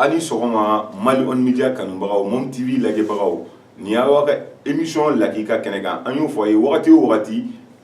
ani sogoma Mali on media kanubagaw Mom TV lajɛbagaw ni awa ka émission lakika kɛnɛkan an y'o fɔ ye wagati o wagati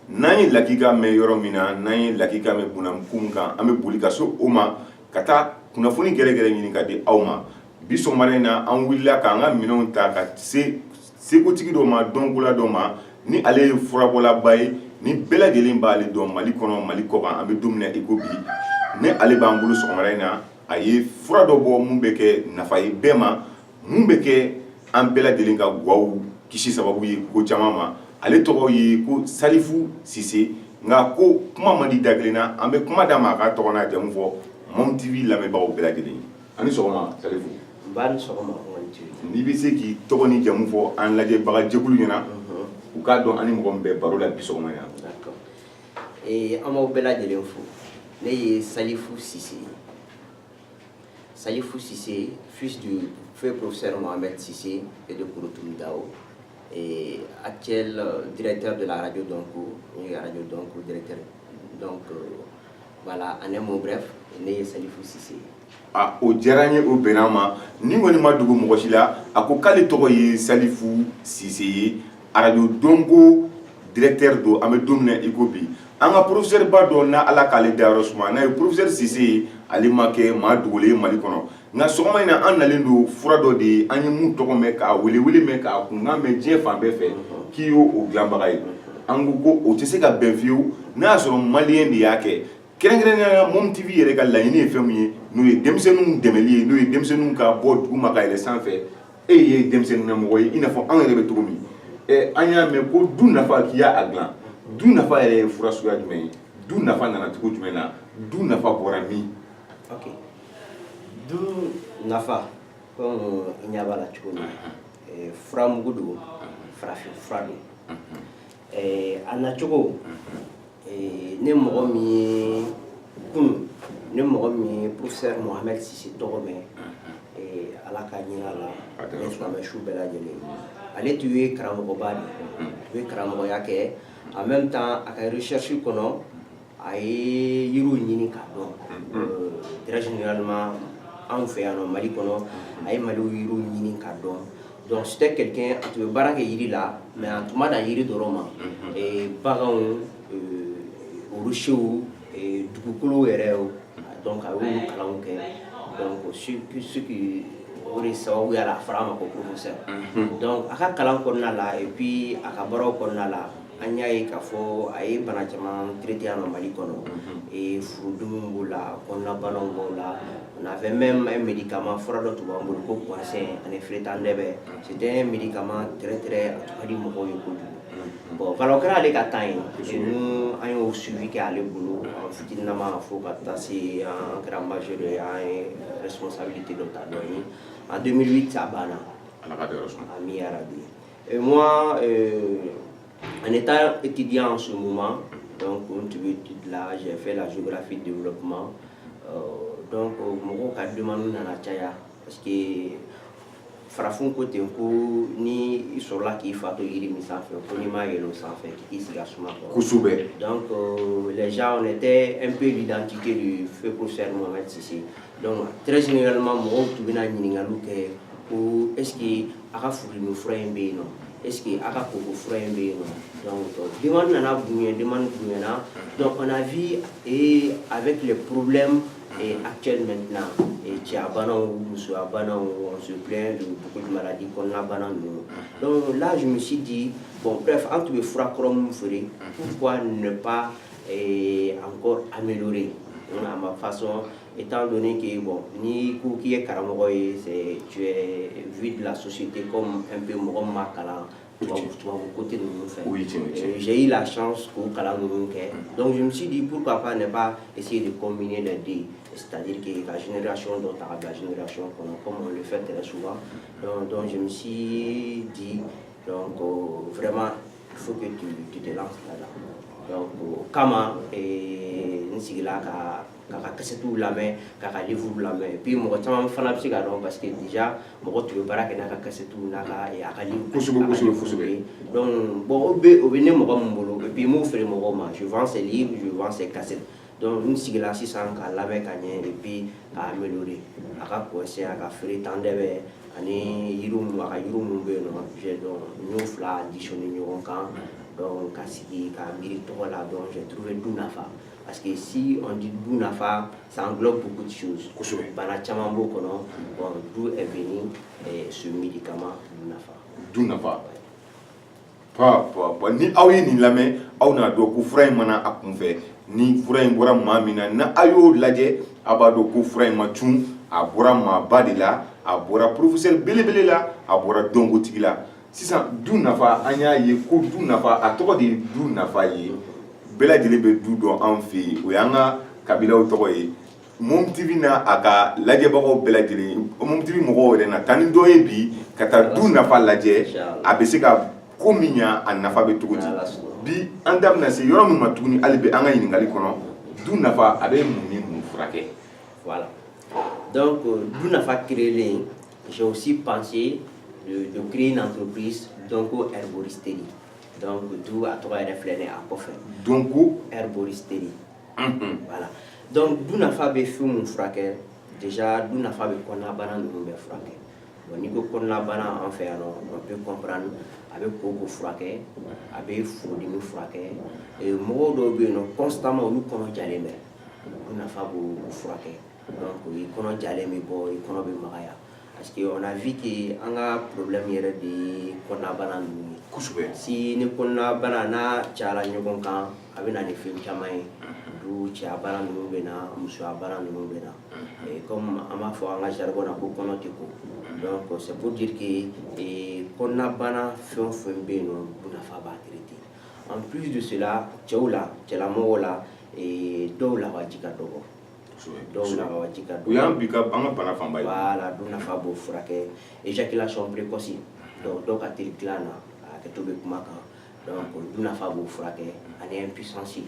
n'an ye lakika mɛn yɔrɔ min na n'an ye lakika mɛn bunamukun kan an bɛ boli ka so o ma ka taa kunnafoni gɛrɛgɛrɛ ɲini ka di aw ma bi sɔgɔmada in na an wulila k'an ka minɛnw ta ka se sekotigi dɔ ma dɔnkola dɔ ma ni ale ye furabɔlaba ye ni bɛɛ lajɛlen b'ale dɔn Mali kɔnɔ Mali kɔkan an bɛ don min na i ko bi ne ale b'an bolo sɔgɔmada in na a ye fura dɔ bɔ mun bɛ kɛ nafa ye bɛɛ ma mun bɛ kɛ an bɛɛ lajɛlen ka guwaw kisi sababu ye ko caman ma ale tɔgɔ ye ko Salifu Sise nka ko kuma man di da kelen na an bɛ kuma d'a ma a ka tɔgɔ n'a jamu fɔ Mom TV lamɛnbagaw bɛɛ lajɛlen ani sɔgɔma Salifu Ban sɔgɔma n'i bɛ se k'i tɔgɔ ni jamu fɔ an lajɛbaga jɛkulu ɲɛna u k'a dɔn ani mɔgɔ min bɛ baro la bi sɔgɔma yan. D'accord. An b'aw bɛɛ lajɛlen fo ne ye Salifu Sise Salifou Sise, fils du feu professeur Mohamed Sise et de Kouroutoum Dao, et actuel directeur de la radio Donkou, directeur. Donc voilà, en un mot bref, né Salifou Sise. Ah, o diyara n ye o bɛnna ma ni kɔni ma dogo mɔgɔ si la a ko k'ale tɔgɔ ye Salifu Sise ye radio Donko directeur do an bɛ don min na i ko bi an ka professeur ba dɔ na ala k'ale dayɔrɔ suma n'a ye professeur Sise ye ale ma kɛ maa dogolen ye Mali kɔnɔ nka sɔgɔma in na an nalen don fura dɔ de ye an ye mun tɔgɔ mɛn k'a welewele mɛn k'a kunkan mɛn diɲɛ fan bɛɛ fɛ k'i y'o o dilanbaga ye an ko o tɛ se ka bɛn fiyewu n'a y'a sɔrɔ maliyɛn de y'a kɛ kɛrɛnkɛrɛnnenya Mom TV yɛrɛ ka laɲini ye fɛn min ye n'o ye denmisɛnninw dɛmɛli ye n'o ye denmisɛnninw ka bɔ dugu ma ka yɛlɛ sanfɛ e ye denmisɛnnin namɔgɔ ye i n'a fɔ an yɛrɛ bɛ cogo min an y'a mɛn ko du nafa k'i y'a dilan du nafa yɛrɛ ye fura suguya jumɛn ye du nafa nana cogo jumɛn na du nafa bɔra min. Ok. Du nafa comme il n'y a pas la cogo min fura mugu don farafin fura don a nacogo ne mɔgɔ min ye kunun ne mɔgɔ min ye professeur Mohamed Sise tɔgɔ mɛn ala ka ɲin'a la ne silamɛ su bɛɛ lajɛlen ale tun ye karamɔgɔba de ye karamɔgɔya kɛ en même temps a ka recherche kɔnɔ a ye yiriw ɲini k'a dɔn très généralement anw fɛ yan nɔ Mali kɔnɔ a ye Maliw yiriw ɲini k'a dɔn donc c'était quelqu'un a tun bɛ baara kɛ yiri la mais a tun ma dan yiri dɔrɔn ma baganw rusiw dugukolo yɛrɛ donc a y'olu kalanw kɛ donc ce qui o de sababuya la a fɔra a ma ko professeur donc a ka kalan kɔnɔna la et puis a ka baaraw kɔnɔna la an y'a ye k'a fɔ a ye bana caman traité yan nɔ Mali kɔnɔ furudimiw b'o la kɔnɔnabanaw b'o la on avait même un médicament fura dɔ tun b'an bolo ko poisson ani filetandɛbɛ c'était un médicament très a tun ka di mɔgɔw ye kojugu bon voilà o kɛra ale ka temps ye nous an y'o suivi kɛ ale bolo an fitininama fo ka taa se an kɛra majeur ye an ye responsabilité dɔ ta dɔ ye en 2008 a banna ami arabi et moi en étant étudiant en ce moment, donc là, j'ai fait la géographie de développement. Donc, je me demandé parce que farafin côté ni ils sont là qui font yiri misanfé ko ni ma yelo sanfé qui siga suma ko kusube donc les gens on était un peu l'identité du feu professeur Mohamed Sise donc très généralement mo tu bina ɲiningalu kɛ ko est-ce que aka furudimi fura in bɛ yen nɔ est-ce que aka koko fura in bɛ yen nɔ donc demande nana bonya donc on a vu et avec les problèmes actuels maintenant cɛya banaw musoya banaw on se plaint de beaucoup de maladies kɔnɔna bana ninnu donc là je me suis dit bon bref an tun bɛ fura kɔrɔ min feere pourquoi ne pas encore améliorer à ma façon étant donné que bon ni ko k'i ye karamɔgɔ ye c'est tu es vu de la société comme un peu mɔgɔ min ma kalan tubabu côté ninnu fɛ j'ai eu la chance k'o kalan ninnu kɛ donc je me suis dit pourquoi pas ne pas essayer de combiner les deux c'est-à-dire que la génération dont ta la génération comme on le fait très souvent donc je me suis dit donc vraiment il faut que tu te lances là-dedans donc kama n sigila ka kasetu lamɛn ka livre lamɛn et puis mɔgɔ caman fana bɛ se ka dɔn parce que déjà mɔgɔ tun bɛ baara kɛ n'a ka kasetu n'a ka livre kosɛbɛ donc bon o bɛ ne mɔgɔ min bolo et puis n m'o feere mɔgɔw ma je vends ses livres je vends ses cassettes donc n sigila sisan k'a lamɛn ka ɲɛ et puis k'a améliorer a ka conseil a ka feere tandɛbɛ ani yiriw a ka yiriw minnu bɛ yen nɔ j'ai donc n y'o fila additionné ɲɔgɔn kan donc ka sigi ka miiri tɔgɔ la donc j'ai trouvé du nafa parce que si on dit du nafa ça englobe beaucoup de choses bana caman b'o kɔnɔ bon d'où est venu ce médicament du nafa ni aw ye nin lamɛn aw n'a dɔn ko fura in mana a kunfɛ ni fura in bɔra maa min na na a y'o lajɛ a b'a dɔn ko fura in ma cun a bɔra maaba de la a bɔra professeur belebele la a bɔra dɔnkotigi la sisan du nafa an y'a ye ko du nafa a tɔgɔ de ye du nafa ye bɛɛ lajɛlen bɛ du dɔn an fɛ yen o y'an ka kabilaw tɔgɔ ye Mom TV n'a a ka lajɛbagaw bɛɛ lajɛlen Mom TV mɔgɔw yɛrɛ na taa ni dɔ ye bi ka taa du nafa lajɛ a bɛ se ka ko min y'a a nafa bɛ cogo di bi an da bɛna se yɔrɔ min ma tuguni hali bi an ka ɲininkali kɔnɔ du nafa a bɛ mun ni mun furakɛ. Voilà donc du nafa créelen j'ai aussi pensé de créer une entreprise donc herboristerie donc du a tɔgɔ yɛrɛ filɛ nin ye a kɔfɛ donc herboristerie voilà donc du nafa bɛ fɛn mun furakɛ déjà du nafa bɛ kɔnɔnabana ninnu bɛɛ furakɛ bon n'i ko kɔnɔnabana an fɛ yan nɔ on peut comprendre a bɛ koko furakɛ a bɛ furudimi furakɛ mɔgɔw dɔw bɛ yen nɔ constamment olu kɔnɔ jalen bɛ du nafa b'o furakɛ donc i kɔnɔ jalen bɛ bɔ i kɔnɔ bɛ magaya parce que on a vu que an ka problème yɛrɛ de ye kɔnɔnabana ninnu ye kosɛbɛ si ni kɔnɔnabana n'a cayala ɲɔgɔn kan a bɛ na ni fɛn caman ye du cɛya bana ninnu bɛ na musoya bana ninnu bɛ na comme an b'a fɔ an ka jargon na ko kɔnɔ tɛ ko donc c'est pour dire que kɔnɔnabana fɛn o fɛn bɛ yen nɔ du nafa b'a traiter en plus de cela cɛw la cɛlamɔgɔw la dɔw lawaji ka dɔgɔ dɔw lawaji ka dɔgɔ o y'an bi ka an ka bana fanba ye voilà du nafa b'o furakɛ éjaculation précoce donc dɔw ka teli dilan na a hakɛto bɛ kuma kan donc du nafa b'o furakɛ ani impuissance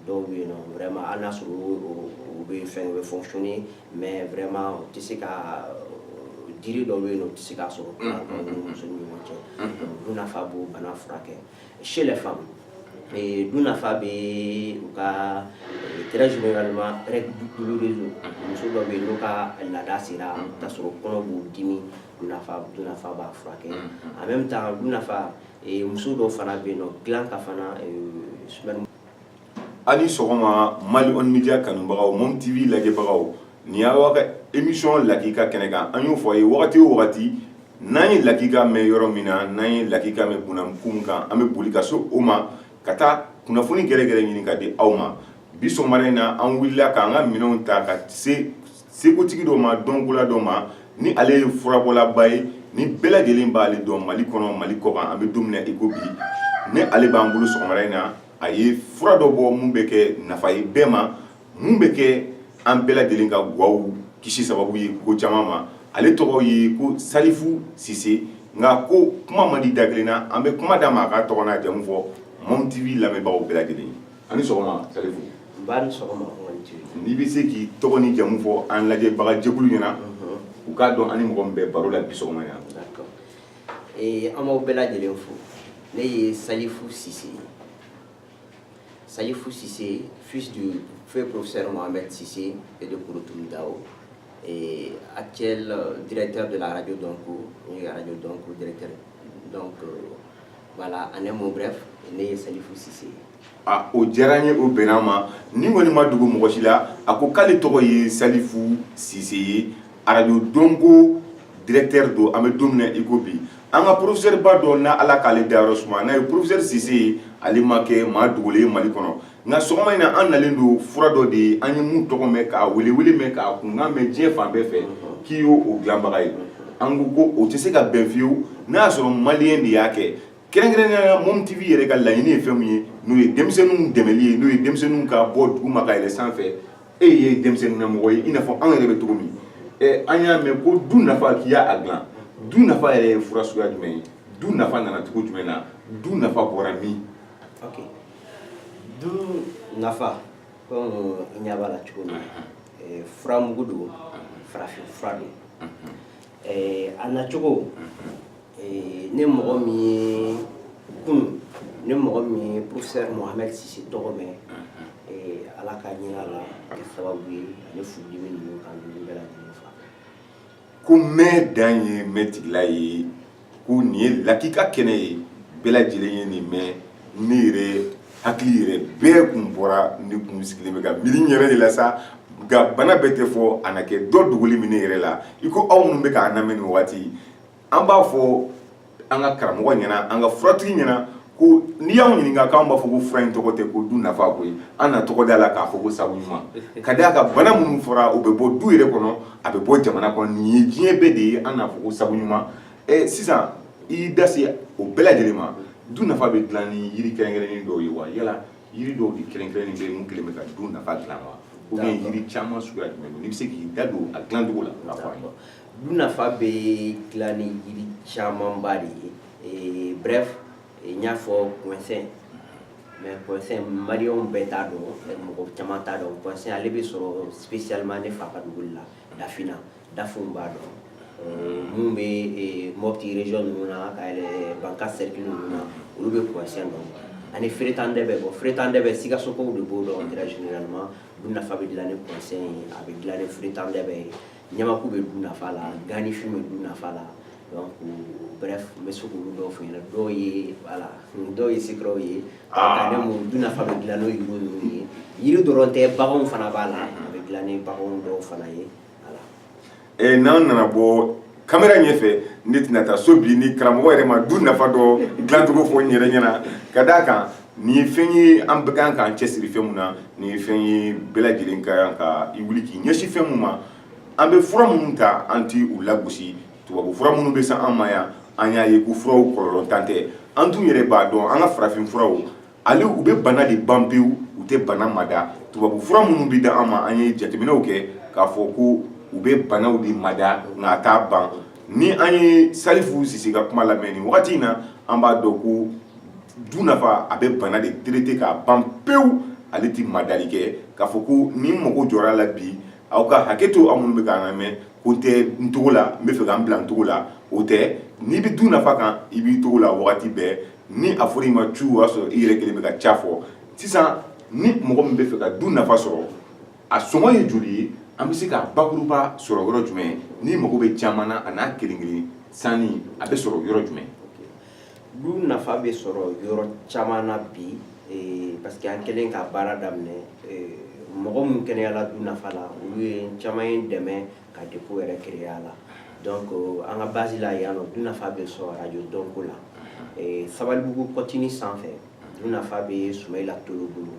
dɔw bɛ yen nɔ vraiment hali n'a sɔrɔ o bɛ fɛn o bɛ fonctionner mais vraiment o tɛ se ka diri dɔw bɛ yen nɔ o tɛ se k'a sɔrɔ kuma kan ni muso ni ɲɔgɔn cɛ donc du nafa b'o bana furakɛ chez les femmes du nafa bɛ u ka très généralement règle douloureuse muso dɔw bɛ yen n'u ka laada sera i bɛ t'a sɔrɔ kɔnɔ b'u dimi du nafa b'a furakɛ en même temps du nafa muso dɔw fana bɛ yen nɔ dilan ka fana ani sɔgɔma Mali on media kanubagaw Mom TV lajɛbagaw ni y'aw ka émission lakika kɛnɛ kan an y'o fɔ a ye wagati o wagati n'an ye lakika mɛn yɔrɔ min na n'an ye lakika mɛn bunamukun kan an bɛ boli ka se o ma ka taa kunnafoni gɛrɛgɛrɛ ɲini ka di aw ma bi sɔgɔmada in na an wulila k'an ka minɛnw ta ka se sekotigi dɔ ma dɔnkola dɔ ma ni ale ye furabɔlaba ye ni bɛɛ lajɛlen b'ale dɔn Mali kɔnɔ Mali kɔkan an bɛ don min na i ko bi ni ale b'an bolo sɔgɔmada in na a ye fura dɔ bɔ mun bɛ kɛ nafa ye bɛɛ ma mun bɛ kɛ an bɛɛ lajɛlen ka guwaw kisi sababu ye ko caman ma ale tɔgɔ ye ko Salifu Sise nka ko kuma man di da kelen na an bɛ kuma d'a ma a ka tɔgɔ n'a jamu fɔ Mom TV lamɛnbagaw bɛɛ lajɛlen ani sɔgɔma Salifu ba ni sɔgɔma n'i bɛ se k'i tɔgɔ ni jamu fɔ an lajɛbaga jɛkulu ɲɛna u k'a dɔn ani mɔgɔ min bɛ baro la bi sɔgɔma yan. D'accord an b'aw bɛɛ lajɛlen fo ne ye Salifu Sise Salifou Sise, fils du feu professeur Mohamed Sise et de Kouroutoum Dao, et actuel directeur de la radio Donko, directeur. Donc voilà, en un mot bref, né Salifou Sise. O diyara n ye o bɛnna ma ni kɔni ma dogo mɔgɔ si la a ko k'ale tɔgɔ ye Salifu Sise ye radio Donko directeur don an bɛ don min na i ko bi an ka professeur ba dɔ na ala k'ale dayɔrɔ suma n'a ye professeur Sise ye ale ma kɛ maa dogolen ye Mali kɔnɔ nka sɔgɔma in na an nalen don fura dɔ de ye an ye mun tɔgɔ mɛn k'a welewele mɛn k'a kunkan mɛn diɲɛ fan bɛɛ fɛ k'i y'o dilanbaga ye an ko ko o tɛ se ka bɛn fiyewu n'a y'a sɔrɔ maliyɛn de y'a kɛ kɛrɛnkɛrɛnnenya Mom TV yɛrɛ ka laɲini ye fɛn min ye n'o ye denmisɛnninw dɛmɛli ye n'o ye denmisɛnninw ka bɔ dugu ma ka yɛlɛ sanfɛ e ye denmisɛnnin namɔgɔ ye i n'a fɔ an yɛrɛ bɛ cogo min an y'a mɛn ko du nafa k'i y'a dilan du nafa yɛrɛ ye fura suguya jumɛn ye du nafa nana cogo jumɛn na du nafa bɔra min. Ok du nafa comme i ɲɛ b'a la cogo min furamugu don farafin fura don a nacogo ne mɔgɔ min ye professeur Mohamed Sise tɔgɔ mɛn ala ka ɲina la kɛ sababu ye ani furudimi ninnu kan ninnu bɛɛ lajɛlen fa ko mɛ dan ye mɛ tigila ye ko nin ye lakika kɛnɛ ye bɛɛ lajɛlen ye nin mɛ ne yɛrɛ hakili yɛrɛ bɛɛ kun bɔra ne kun sigilen bɛ ka miiri yɛrɛ de la sa nka bana bɛɛ tɛ fɔ a na kɛ dɔ dogoli min ne yɛrɛ la i ko aw minnu bɛ k'a lamɛn nin waati an b'a fɔ an ka karamɔgɔ ɲɛna an ka furatigi ɲɛna ko n'i y'anw ɲininka k'anw b'a fɔ ko fura in tɔgɔ tɛ ko du nafa koyi an na tɔgɔ da la k'a fɔ ko sabu ɲuman ka d'a kan bana minnu fɔra o bɛ bɔ du yɛrɛ kɔnɔ a bɛ bɔ jamana kɔnɔ nin ye diɲɛ bɛɛ de ye an n'a fɔ ko sabu ɲuman sisan i y'i da se o bɛɛ lajɛlen ma du nafa bɛ dilan ni yiri kɛrɛnkɛrɛnnen dɔw ye wa yala yiri dɔw de kɛrɛnkɛrɛnnen bɛ mun kelen bɛ ka du nafa dilan wa ou bien yiri caman suguya jumɛn don n'i bɛ se k'i da don a dilancogo la k'a fɔ an ye. Du nafa bɛ dilan ni yiri camanba de ye bref n y'a fɔ poinsen mais poinsen maliyɛnw bɛɛ t'a dɔn mɔgɔ caman t'a dɔn poinsen ale bɛ sɔrɔ spécialement ne fa ka dugu la Dafina Dafunw b'a dɔn mun bɛ Mopti région ninnu na ka yɛlɛ Banka cercle ninnu na olu bɛ poinsen dɔn ani Firetan Dɛbɛ bon Firetan Dɛbɛ Sikasokaw de b'o dɔn très généralement du nafa bɛ dilan ni poinsen ye a bɛ dilan ni Firetan Dɛbɛ ye Ɲamaku bɛ du nafa la Ganifin bɛ du nafa la donc bref n bɛ se k'olu dɔw fɔ ɲɛna dɔw ye voilà dɔw ye secret ye ka ne mu du nafa bɛ dilan n'o yiri ninnu ye yiri dɔrɔn tɛ baganw fana b'a la a bɛ dilan ni baganw dɔw fana ye voilà. N'an nana bɔ kamera ɲɛfɛ ne tɛna taa so bi ni karamɔgɔ yɛrɛ ma du nafa dɔ dilancogo fɔ n yɛrɛ ɲɛna ka d'a kan nin ye fɛn ye an bɛɛ kan k'an cɛsiri fɛn mun na nin ye fɛn ye bɛɛ lajɛlen ka kan ka i wuli k'i ɲɛsin fɛn mun ma an bɛ fura minnu ta an ti u lagosi tubabu fura minnu bɛ san an ma yan an y'a ye ko furaw kɔlɔlɔntan tɛ an tun yɛrɛ b'a dɔn an ka farafin furaw ale u bɛ bana de ban pewu u tɛ bana mada tubabu fura minnu bɛ da an ma an ye jateminɛw kɛ k'a fɔ ko u bɛ banaw de mada nka a t'a ban ni an ye Salifu Sise ka kuma lamɛn nin wagati in na an b'a dɔn ko du nafa a bɛ bana de traiter k'a ban pewu ale tɛ madali kɛ k'a fɔ ko ni mago jɔra a la bi aw ka hakɛ to aw minnu bɛ k'an lamɛn ko tɛ n togo la n bɛ fɛ k'an bila n togo la o tɛ n'i bɛ du nafa kan i b'i togo la wagati bɛɛ ni a fɔra i ma cu o y'a sɔrɔ i yɛrɛ kelen bɛ ka ca fɔ sisan ni mɔgɔ min bɛ fɛ ka du nafa sɔrɔ a sɔngɔ ye joli ye an bɛ se ka bakuruba sɔrɔ yɔrɔ jumɛn ni mago bɛ caman na a n'a kelen kelen sanni a bɛ sɔrɔ yɔrɔ jumɛn. Du nafa bɛ sɔrɔ yɔrɔ caman na bi parce que an kɛlen ka baara daminɛ mɔgɔ minnu kɛnɛyala du nafa la olu ye caman ye dɛmɛ ka dépôt yɛrɛ créer a la donc an ka base la yan nɔ du nafa bɛ sɔrɔ radio dɔnko la Sabalibugu kɔtini sanfɛ du nafa bɛ Sumayila Tolo bolo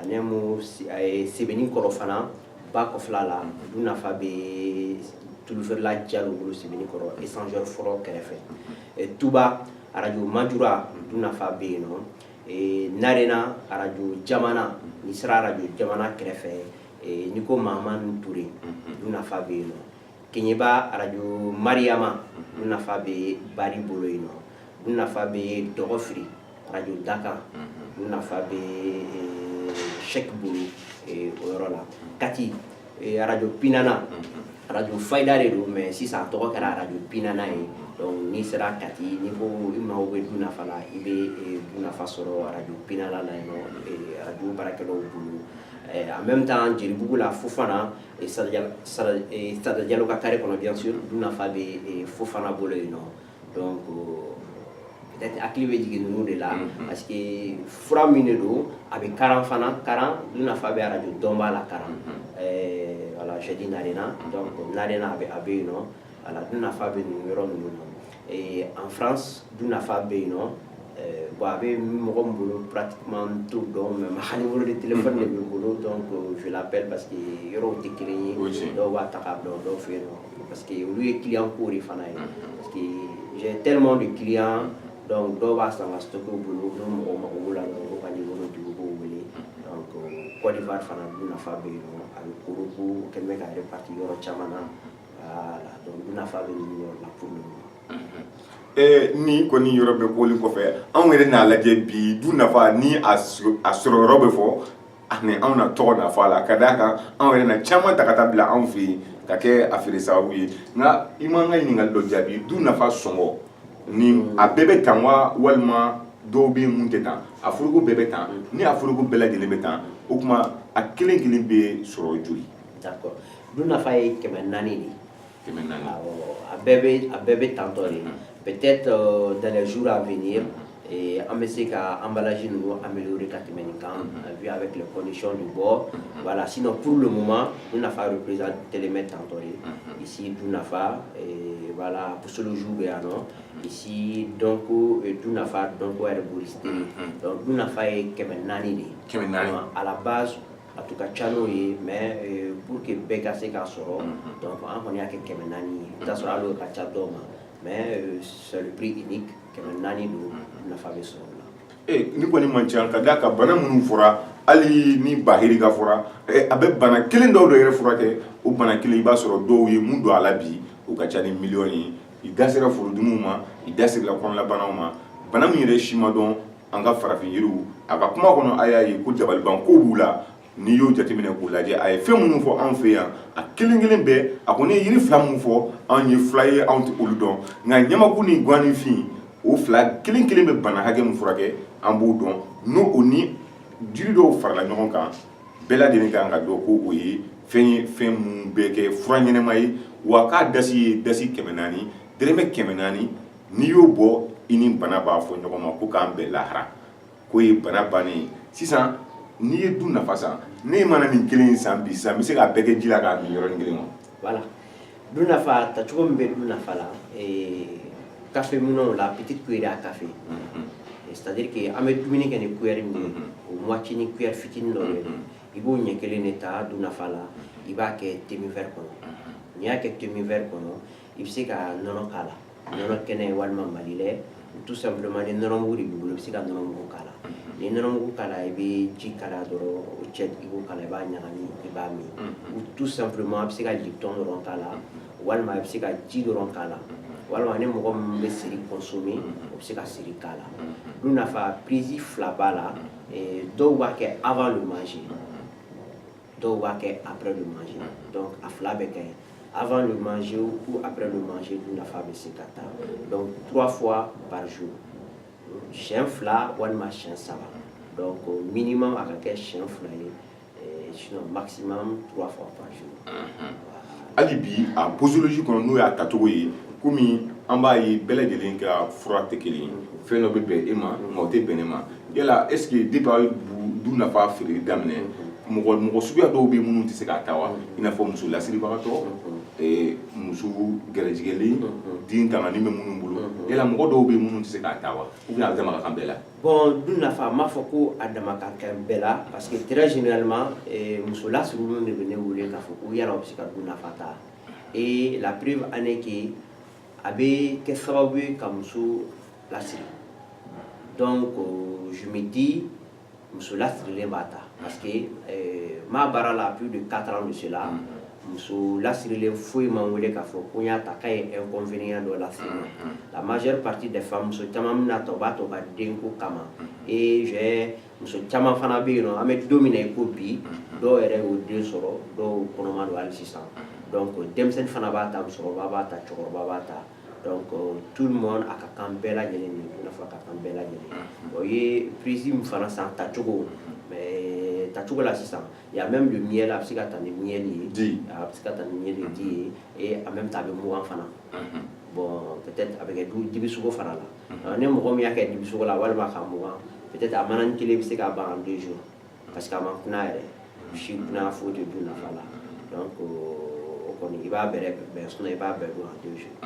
ani mu Sebeni kɔrɔ fana ba kɔfɛla la du nafa bɛ Tulufɛrila Jalo bolo Sebeni kɔrɔ échangeur fɔlɔ kɛrɛfɛ Tuba radio Majura du nafa bɛ yen nɔ Narena radio Jamana ni sera radio Jamana kɛrɛfɛ ni ko Mahamani Ture du nafa bɛ yen nɔ Keɲeba radio Mariama du nafa bɛ Bari bolo yen nɔ du nafa bɛ Dɔgɔfiri radio Daka du nafa bɛ Sɛki bolo o yɔrɔ la Kati radio Pinana radio Fayida de don mais sisan tɔgɔ kɛra radio Pinana ye donc n'i sera Kati n'i ko i mago bɛ du nafa la i bɛ du nafa sɔrɔ radio Pinana la yen nɔ radio baarakɛlaw bolo en même temps Jelibugu la Fofana Sada Diallo ka carré kɔnɔ bien sûr du nafa bɛ Fofana bolo yen nɔ donc peut-être hakili bɛ jigin ninnu de la parce que fura min de don a bɛ Karan fana Karan du nafa bɛ radio Dɔnba la Karan voilà j'ai dit Narena donc Narena a bɛ yen nɔ voilà du nafa bɛ nin yɔrɔ ninnu na en France du nafa bɛ yen nɔ bon a bɛ mɔgɔ min bolo pratiquement t'o dɔn mais ma numéro de téléphone de bɛ n bolo donc je l'appelle parce que yɔrɔw tɛ kelen ye dɔw b'a ta k'a bila dɔw fɛ yen nɔ parce que olu ye client ko de fana ye parce que j'ai tellement de clients donc dɔw b'a san ka stocké u bolo n'o mɔgɔ mago b'o la dɔrɔn u ka numéro di u b'o wele donc Côte d'Ivoire fana du nafa bɛ yen nɔ a bɛ Koroku kɛlen bɛ ka répartir yɔrɔ caman na voilà donc du nafa bɛ nin yɔrɔ la pour le moment. Ni kɔni yɔrɔ bɛ bɔli kɔfɛ anw yɛrɛ n'a lajɛ bi du nafa ni a sɔrɔ yɔrɔ bɛ fɔ ani anw na tɔgɔ nafa la ka d'a kan anw yɛrɛ na caman ta ka taa bila anw fɛ yen ka kɛ a feere sababu ye nka i man ka ɲininkali dɔ jaabi du nafa sɔngɔ ni a bɛɛ bɛ tan wa walima dɔw bɛ mun tɛ tan a foroko bɛɛ bɛ tan ni a foroko bɛɛ lajɛlen bɛ tan o tuma a kelen kelen bɛ sɔrɔ joli. D'accord. Dun nafa ye 400 de. 400. A bɛɛ bɛ tantɔ de. Peut-être dans les jours à venir an bɛ se ka emballage ninnu améliorer ka tɛmɛ nin kan vu avec les conditions du bord. Voilà, sinon pour le moment dun nafa représente tellement tantɔ de. Ici dun nafa voilà pour ce jour bɛ yan nɔ. Ici donc dun nafa donc herboriste. Donc dun nafa ye 400 de. 400. À la base en tout cas channel ye mais pour que bɛɛ ka se k'a sɔrɔ donc an kɔni y'a kɛ 400 ye i bɛ t'a sɔrɔ hali o ka ca dɔw ma mais c'est le prix unique 400 don nafa bɛ sɔrɔ o la. Ni kɔni man ca ka d'a kan bana minnu fɔra hali ni bahiri ka fɔra a bɛ bana kelen dɔw yɛrɛ furakɛ o bana kelen i b'a sɔrɔ dɔw ye mun don a la bi o ka ca ni miliyɔn ye i da sera furudimiw ma i da sera kɔnɔnabanaw ma bana min yɛrɛ si ma dɔn an ka farafin yiriw a ka kuma kɔnɔ a y'a ye ko dabaliban ko b'u la n'i y'o jateminɛ k'o lajɛ a ye fɛn minnu fɔ anw fɛ yan a kelen kelen bɛɛ a kɔni ye yiri fila minnu fɔ anw ye fila ye anw tɛ olu dɔn nka ɲamaku ni guanifin o fila kelen kelen bɛ bana hakɛ min furakɛ an b'o dɔn n'o o ni jiri dɔw farala ɲɔgɔn kan bɛɛ lajɛlen kan ka dɔn ko o ye fɛn ye fɛn minnu bɛ kɛ fura ɲɛnɛma ye wa k'a dasi ye dasi 400 dɛrɛmɛ 400 n'i y'o bɔ i ni bana b'a fɔ ɲɔgɔn ma ko k'an bɛn lahara k'o ye bana bannen ye sisan n'i ye dun nafa san ne mana nin kelen san bi sisan n bɛ se k'a bɛɛ kɛ ji la k'a min yɔrɔnin kelen ma. Voilà dun nafa tacogo min bɛ dun nafa la café minɛnw la petite cuillère à café c'est-à-dire que an bɛ dumuni kɛ ni cuillère min ye o moitié ni cuillère fitinin dɔ ye i b'o ɲɛ kelen de ta dun nafa la i b'a kɛ demi verre kɔnɔ n'i y'a kɛ demi verre kɔnɔ i bɛ se ka nɔnɔ k'a la nɔnɔ kɛnɛ walima malilait tout simplement ni nɔnɔmugu de b'i bolo i bɛ se ka nɔnɔmugu k'a la ni nɔnɔmugu k'a la i bɛ ji k'a la dɔrɔn o cɛ i b'o k'a la i b'a ɲagami i b'a min ou tout simplement a bɛ se ka lipton dɔrɔn k'a la walima a bɛ se ka ji dɔrɔn k'a la walima ni mɔgɔ min bɛ seri consommer o bɛ se ka seri k'a la dun nafa prise fila b'a la dɔw b'a kɛ avant le manger dɔw b'a kɛ après le manger donc a fila bɛ kɛ avant le manger ou après le manger dun nafa bɛ se ka taa donc 3 fois par jour siɲɛ fila walima siɲɛ 3 donc minimum a ka kɛ siɲɛ 2 ye sinon maximum 3 fois par jour. hali bi a posologie kɔnɔ n'o y'a tacogo ye komi an b'a ye bɛɛ lajɛlen ka fura tɛ kelen ye fɛn dɔ bɛ bɛn e ma nka o tɛ bɛn ne ma yala est ce que depuis a ye dun nafa feereli daminɛ mɔgɔ suguya dɔw bɛ minnu tɛ se k'a ta wa i n'a fɔ muso lasiribagatɔ muso gɛrɛjigɛlen den tangani bɛ minnu bolo yala mɔgɔ dɔw bɛ minnu tɛ se k'a ta wa ou bien a dama ka kan bɛɛ la. Bon dun nafa n b'a fɔ ko a dama ka kan bɛɛ la parce que très généralement muso lasirilenw de bɛ ne wele k'a fɔ ko yala o bɛ se ka dun nafa ta et la preuve en est que a bɛ kɛ sababu ye ka muso lasiri donc je me dis muso lasirilen b'a ta parce que m'a baara la plus de 4 ans de cela muso lasirilen foyi man wele k'a fɔ ko n y'a ta k'a ye inconvénient dɔ lase ma la majeure partie des femmes muso caman bɛna ta u b'a ta u ka denko kama et j'ai muso caman fana bɛ yen nɔ an bɛ don min na i ko bi dɔw yɛrɛ y'o den sɔrɔ dɔw kɔnɔma don hali sisan donc denmisɛnnin fana b'a ta musokɔrɔba b'a ta cɛkɔrɔba b'a ta donc tout le monde a ka kan bɛɛ lajɛlen ye i n'a fɔ a ka kan bɛɛ lajɛlen o ye prise min fana san tacogo mais tacogo la sisan il y a même le miel a bɛ se ka ta ni miel ye a bɛ se ka ta ni miel ye di ye et en même temps a bɛ mugan fana bon peut-être a bɛ kɛ dibisogo fana la ni mɔgɔ min y'a kɛ dibisogo la walima ka mugan peut-être a mana ni kelen bɛ se ka ban en 2 jours parce que a ma kunna yɛrɛ si kunna foyi tɛ dun nafa la donc o kɔni i b'a bɛrɛ bɛn sinon i b'a bɛɛ dun en 2 jours.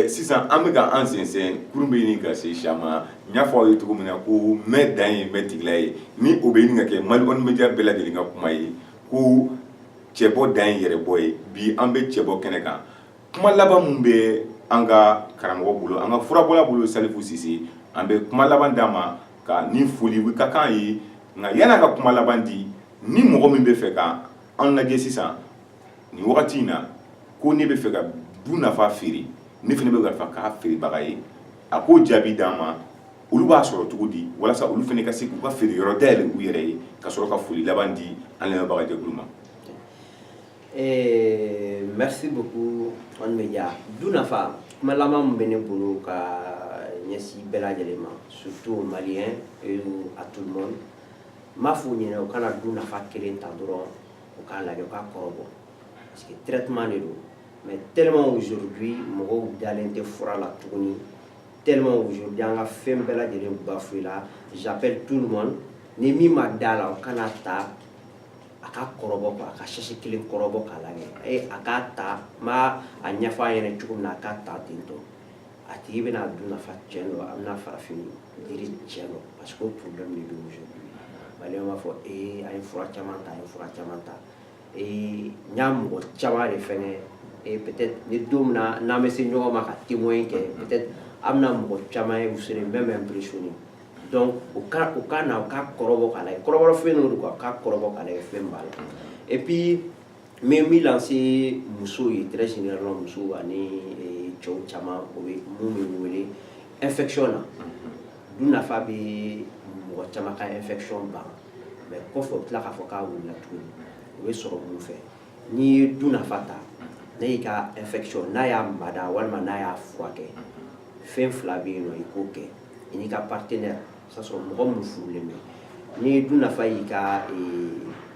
sisan an bɛ ka an sɛnsɛn kurun bɛ ɲini ka se siya ma n y'a fɔ aw ye cogo min na ko mɛ dan ye mɛ tigila ye ni o bɛ ɲini ka kɛ Mali Kɔni Media bɛɛ lajɛlen ka kuma ye ko cɛbɔ dan ye yɛrɛbɔ ye bi an bɛ cɛbɔ kɛnɛ kan kuma laban min bɛ an ka karamɔgɔ bolo an ka furabɔla bolo Salifu Sise an bɛ kuma laban d'a ma ka ni foli ka kan ye nka yan'a ka kuma laban di ni mɔgɔ min bɛ fɛ ka an lajɛ sisan nin wagati in na ko ne bɛ fɛ ka dun nafa feere ne fana bɛ k'a k'a feerebaga ye a k'o jaabi d'an ma olu b'a sɔrɔ cogo di walasa olu fana ka se k'u ka feere yɔrɔ dayɛlɛ u yɛrɛ ye ka sɔrɔ ka foli laban di an lamɛnbaga jɛkulu ma. Merci beaucoup Kɔni Media dun nafa kuma laban min bɛ ne bolo ka ɲɛsin bɛɛ lajɛlen ma surtout aux Maliens et à tout le monde m'a f'u ɲɛna u kana du nafa kelen ta dɔrɔn u k'a lajɛ u ka kɔrɔbɔ parce que traitement de don mais tellement aujourd'hui mɔgɔw dalen tɛ fura la tuguni tellement aujourd'hui an ka fɛn bɛɛ lajɛlen bafoué la j'appelle tout le monde ni min ma da la o kana ta a ka kɔrɔbɔ quoi a ka sasi kelen kɔrɔbɔ k'a lajɛ a k'a ta ma a ɲɛfɔ a ɲɛna cogo min na a k'a ta ten tɔ a tigi bɛna du nafa tiɲɛ don a bɛna farafin yiri tiɲɛ don parce que o problème de don aujourd'hui maliyɛnw b'a fɔ an ye fura caman ta an ye fura caman ta n y'a mɔgɔ caman de fɛngɛ peut-être ni don min na n'an bɛ se ɲɔgɔn ma ka témoin kɛ peut-être an bɛna mɔgɔ caman ye vous serez même impressionné donc u ka na u ka kɔrɔbɔ k'a lajɛ kɔrɔbɔrɔ fɛn dɔ don quoi u ka kɔrɔbɔ k'a lajɛ fɛn b'a la et puis n bɛ min lancer musow ye très généralement musow ani cɛw caman o bɛ mun bɛ wele infection na du nafa bɛ mɔgɔ caman ka infection ban mais kɔfɛ u tila k'a fɔ k'a wulila tuguni o bɛ sɔrɔ mun fɛ n'i ye du nafa ta n'a y'i ka infection n'a y'a mada walima n'a y'a furakɛ fɛn fila bɛ yen nɔ i k'o kɛ i n'i ka partenaire ça sɔrɔ mɔgɔ min furulen bɛ n'i ye du nafa y'i ka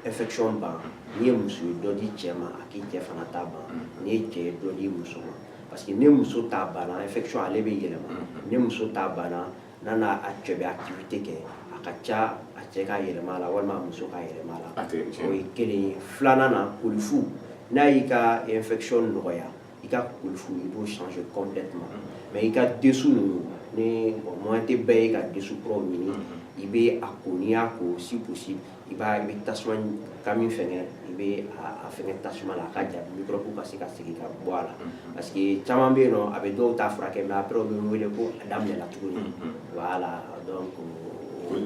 infection ban n'i ye muso ye dɔ di cɛ ma a k'i cɛ fana ta ban n'i ye cɛ ye dɔ di muso ma parce que ni muso ta banna infection ale bɛ yɛlɛma ni muso ta banna n'a n'a cɛ bɛ activité kɛ a ka ca a cɛ ka yɛlɛma a la walima a muso ka yɛlɛma a la o ye kelen ye filanan na kolifu n'a y'i ka infection nɔgɔya i ka kolifu i b'o changer complètement mais i ka dessous ninnu ni moyen tɛ bɛɛ ye ka dessous kuraw ɲini i bɛ a ko n'i y'a ko si possible i bɛ tasuma ka min fɛngɛ i bɛ a fɛngɛ tasuma la a ka ja microbe ka se ka segin ka bɔ a la parce que caman bɛ yen nɔ a bɛ dɔw ta furakɛ mais après u bɛ wele ko a daminɛna tuguni voilà donc voilà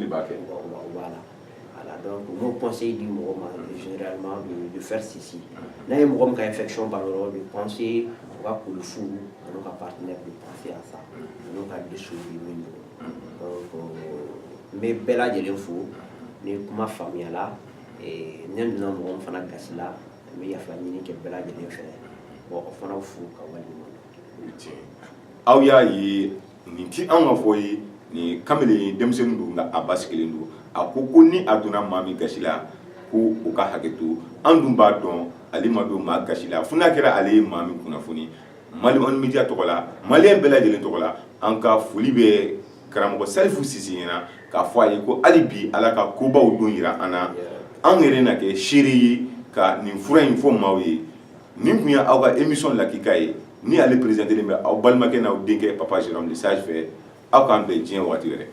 donc n b'o conseil di mɔgɔw ma généralement de faire ceci n'a ye mɔgɔ min ka infection ban dɔrɔn de penser u ka kolifu an'u ka partenaire de penser à ça an'u ka dessous min don donc n bɛ bɛɛ lajɛlen fo ni kuma faamuyala ne donna mɔgɔ min fana gasi la n bɛ yafa ɲini kɛ bɛɛ lajɛlen fɛ bon o fana fo ka waleɲuman aw y'a ye nin ti anw ka fɔ ye ni kamalen denmisɛnnin don nka a basigilen don a ko ni a donna maa min gasi la ko o ka hakɛ to an dun b'a dɔn ale ma don maa gasi la fo n'a kɛra ale ye maa min kunnafoni Malion Media tɔgɔ la maliyɛn bɛɛ lajɛlen tɔgɔ la an ka foli bɛ karamɔgɔ Salifu Sise ɲɛna k'a fɔ a ye ko hali bi ala ka kobaw don yira an na an yɛrɛ na kɛ seere ye ka nin fura in fɔ maaw ye nin kun ye aw ka émission lakika ye ni ale présenté bɛ aw balimakɛ n'aw denkɛ Papa Jérôme le Sage fɛ aw k'an bɛn diɲɛ waati wɛrɛ